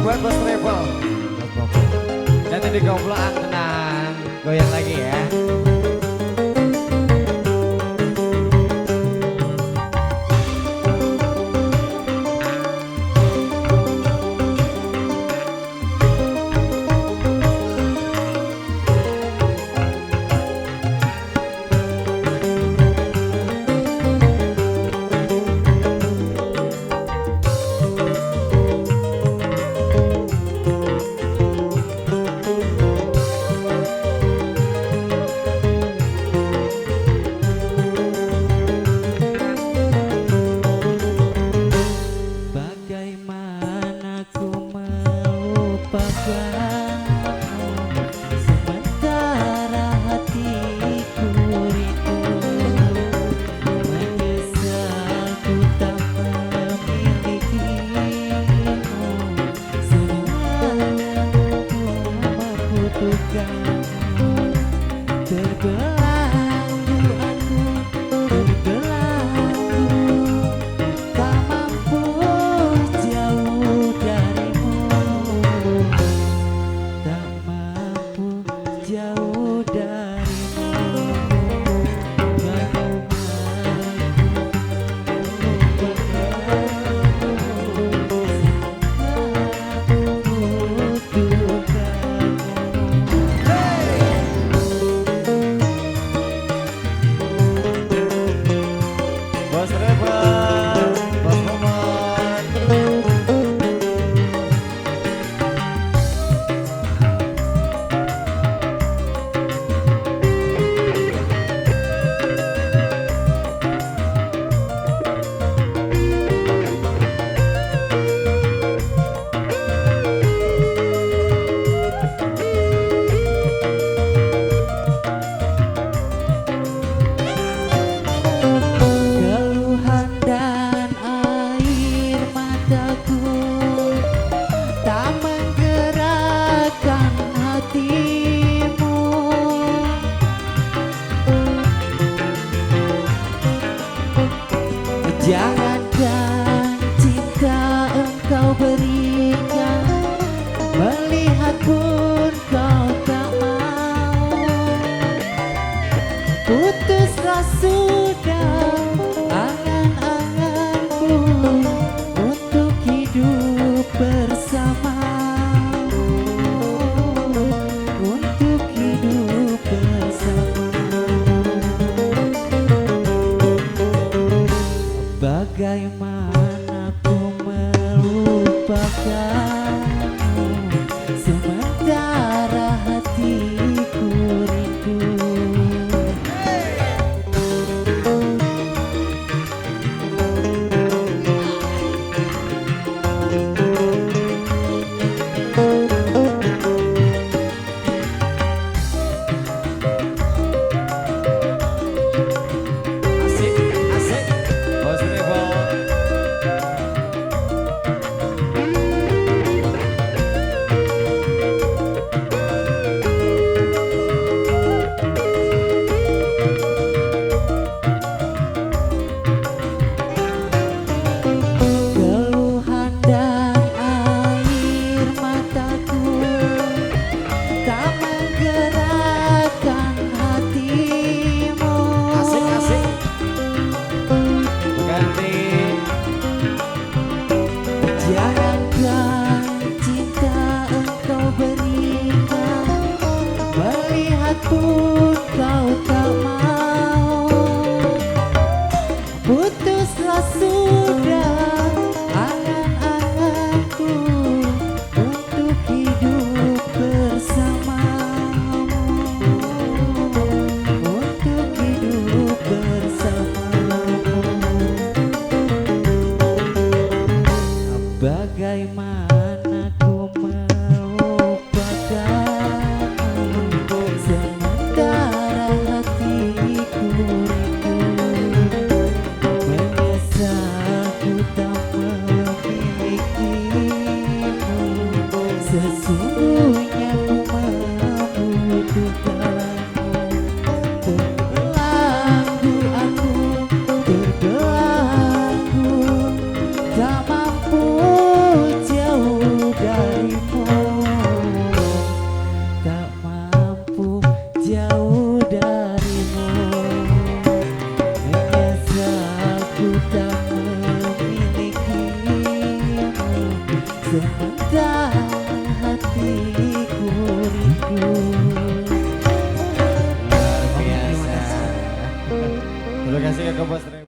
buat Bos Travel. Nanti di goblokan tenang, goyang lagi ya. Jangankan cinta engkau berikan, melihat pun kau tak mau. Putuslah sudah angan-anganku untuk hidup bersama, untuk hidup bersama. Bagaimana ku melupakanmu sementara hatiku rindu. Jangankan cinta engkau berikan, melihat pun kau tak mau. Putuslah sudah angan-anganku untuk hidup bersamamu, untuk hidup bersamamu. Bagaimana ku melupakanmu sementara hatiku rindu. Menyesal ku tak memilikimu, sesungguhnya ku membutuhkanmu. Terbelenggu aku, terbelenggu, tak mampu jauh dari hatiku rindu. Luar biasa. Terima kasih Kakak Bos.